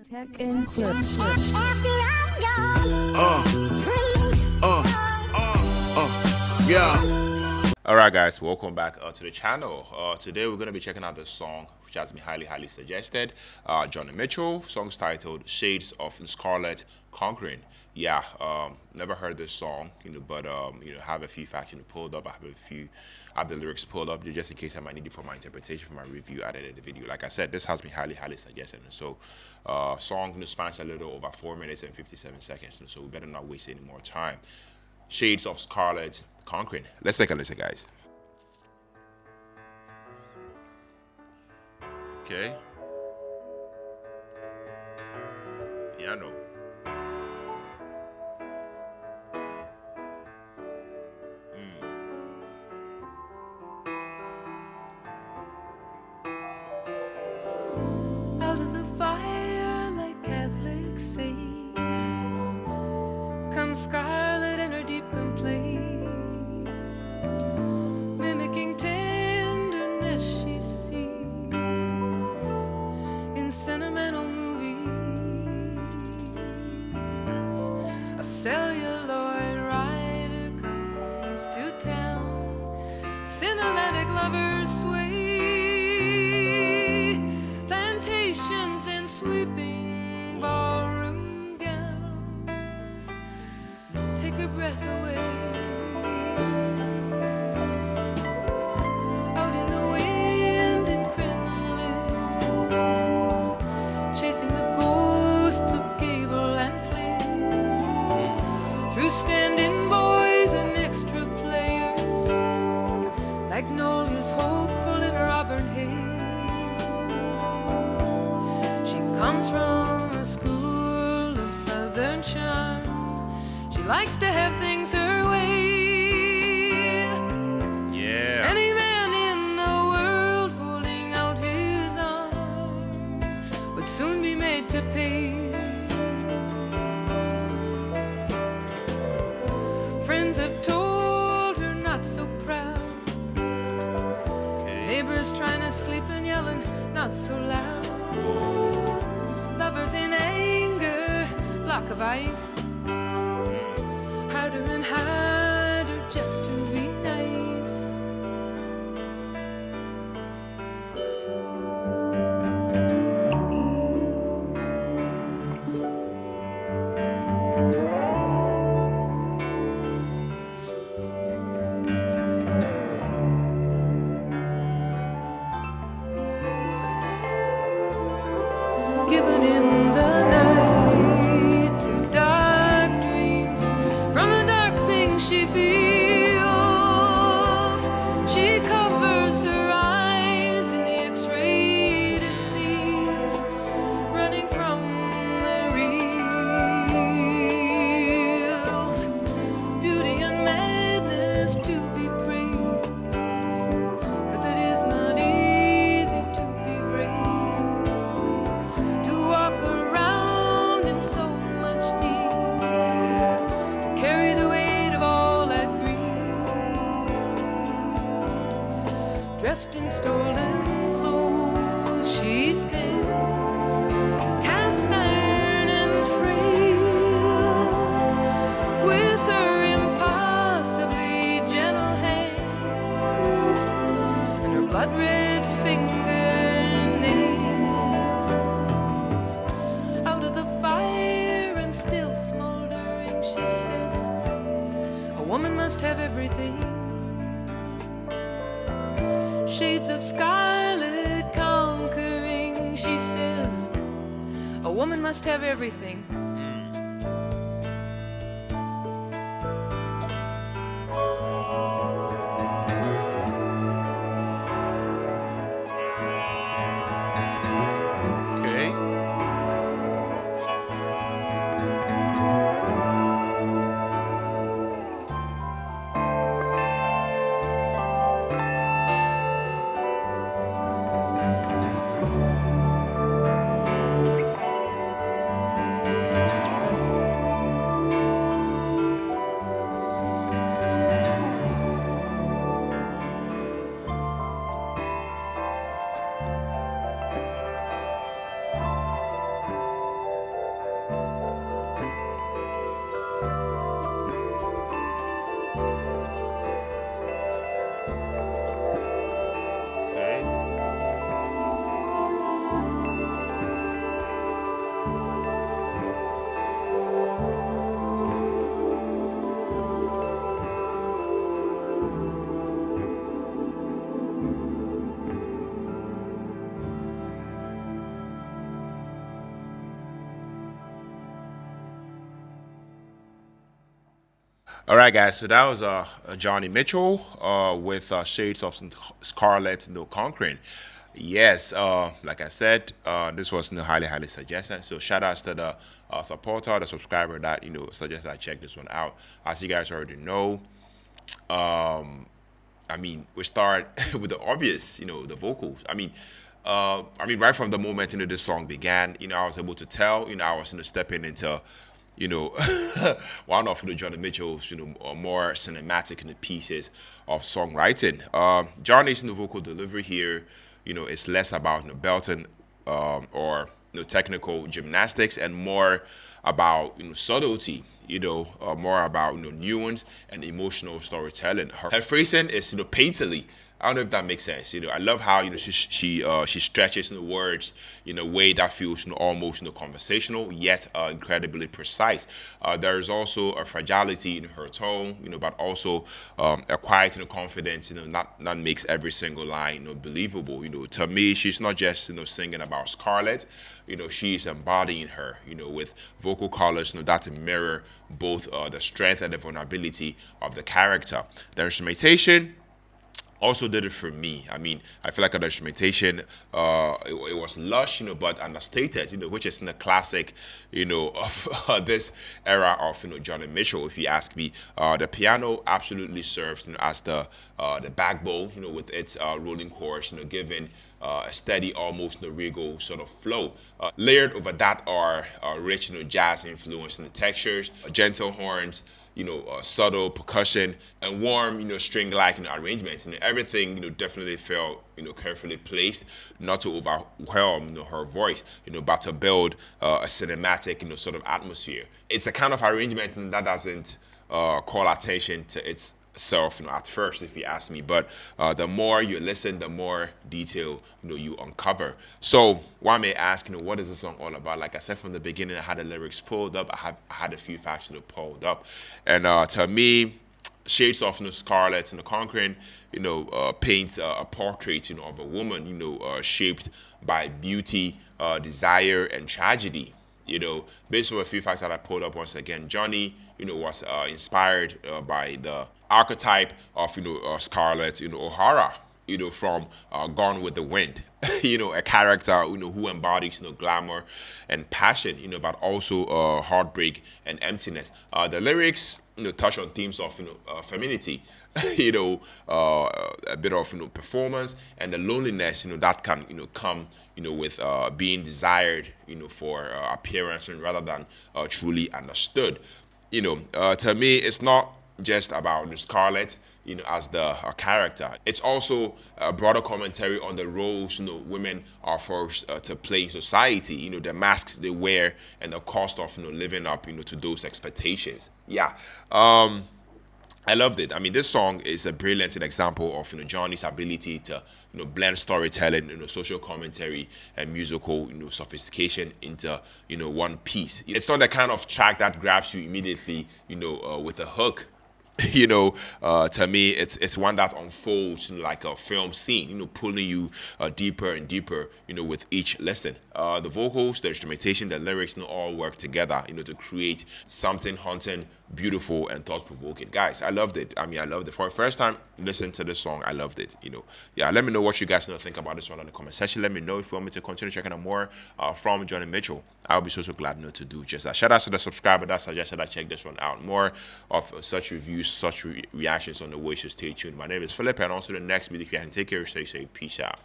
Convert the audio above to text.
Tech and clips. Yeah. Alright guys, welcome back to the channel. Today we're going to be checking out this song which has been highly suggested. JONI Mitchell, song's titled Shades of Scarlett Conquering. Yeah, never heard this song, but have a few facts pulled up. I have the lyrics pulled up just in case I might need it for my interpretation for my review at the end of the video. Like I said, this has been highly suggested. And so song spans a little over 4 minutes and 57 seconds. And so we better not waste any more time. Shades of Scarlett Conquering. Let's take a listen, guys. Okay. Piano. Out of the fire like Catholic saints comes Scarlett and her deep complaint, mimicking tenderness she sees in sentimental movies. A celluloid rider comes to town, cinematic lovers sway, plantations and sweeping ballroom gowns take her breath away. Out in the wind in crinolines, chasing the ghosts of Gable and Flynn, through stand-in boys and extra players, Magnolia's hopeful in her auburn hair. She comes from a school of southern charm. She likes to have things her way. Yeah. Any man in the world holding out his arm would soon be made to pay. Friends have told her not so proud. Neighbors trying to sleep and yelling not so loud. Lovers in anger, block of ice, harder and harder just to be nice. Given in the night to dark dreams from the dark things she feels. She covers her eyes in the X-rated scenes, running from the reels. Beauty and madness to be praised, 'cause it is not easy to be brave, to walk around in so much need, to carry the weight of all that grief. Dressed in stolen clothes, she stands, cast iron and frail, with her impossibly gentle hands and her blood-red fingernails. Out of the fire and still smoldering, she says, a woman must have everything. Shades of scarlet conquering, she says, a woman must have everything. Okay. All right, guys. So that was Johnny Mitchell with Shades of Scarlett, Conquering. Yes, like I said, this was highly suggested. So shout outs to the supporter, the subscriber that suggested I check this one out. As you guys already know, I mean, we start with the obvious, the vocals. Right from the moment this song began, I was able to tell, I was stepping into, you know, one of Johnny Mitchell's, more cinematic pieces of songwriting. Johnny's vocal delivery here, is less about belting or technical gymnastics and more about subtlety, more about nuance and emotional storytelling. Her phrasing is painterly. I don't know if that makes sense. I love how she stretches the words in a way that feels almost conversational yet incredibly precise. There is also a fragility in her tone, but also a quiet confidence, that makes every single line believable. To me, she's not just singing about Scarlett. She's embodying her. With vocal colors that mirror both the strength and the vulnerability of the character. The instrumentation also did it for me. I feel like the instrumentation, it was lush, but understated, which is in the classic, of this era of, Johnny Mitchell. If you ask me, the piano absolutely serves, as the backbone, with its rolling chords, giving a steady, almost regal sort of flow. Layered over that are rich, jazz influence and the textures, gentle horns, subtle percussion and warm, string-like arrangements, and everything, definitely felt, carefully placed, not to overwhelm, her voice, but to build a cinematic, sort of atmosphere. It's a kind of arrangement that doesn't call attention to itself, at first, if you ask me. But the more you listen, the more detail you uncover. So one may ask, what is the song all about? Like I said from the beginning, I had the lyrics pulled up. I had a few facts pulled up, and to me, Shades of Scarlett and the Conquering, paints a portrait, of a woman, shaped by beauty, desire, and tragedy. Based on a few facts that I pulled up once again, Johnny, was inspired by the archetype of, Scarlett, O'Hara, from Gone with the Wind. A character, who embodies, glamour and passion, but also heartbreak and emptiness. The lyrics, touch on themes of, femininity, a bit of, performance and the loneliness, that can, come, with being desired, for appearance and rather than truly understood. To me, it's not just about Scarlett, as the character. It's also a broader commentary on the roles, women are forced to play in society. The masks they wear and the cost of, living up, to those expectations. Yeah. I loved it. This song is a brilliant example of Johnny's ability to blend storytelling, social commentary, and musical sophistication into one piece. It's not the kind of track that grabs you immediately, with a hook. To me, it's one that unfolds like a film scene, pulling you deeper and deeper, with each listen. The vocals, the instrumentation, the lyrics, all work together, to create something haunting, beautiful, and thought-provoking. Guys, I loved it. I loved it. For the first time listening to this song, I loved it. Yeah. Let me know what you guys think about this one in the comment section. Let me know if you want me to continue checking out more from Johnny Mitchell. I'll be so glad to do just that. Shout out to the subscriber that suggested I check this one out. More of such reviews, such reactions on the way, so stay tuned. My name is Philip, and also the next video. Take care. Stay safe. Peace out.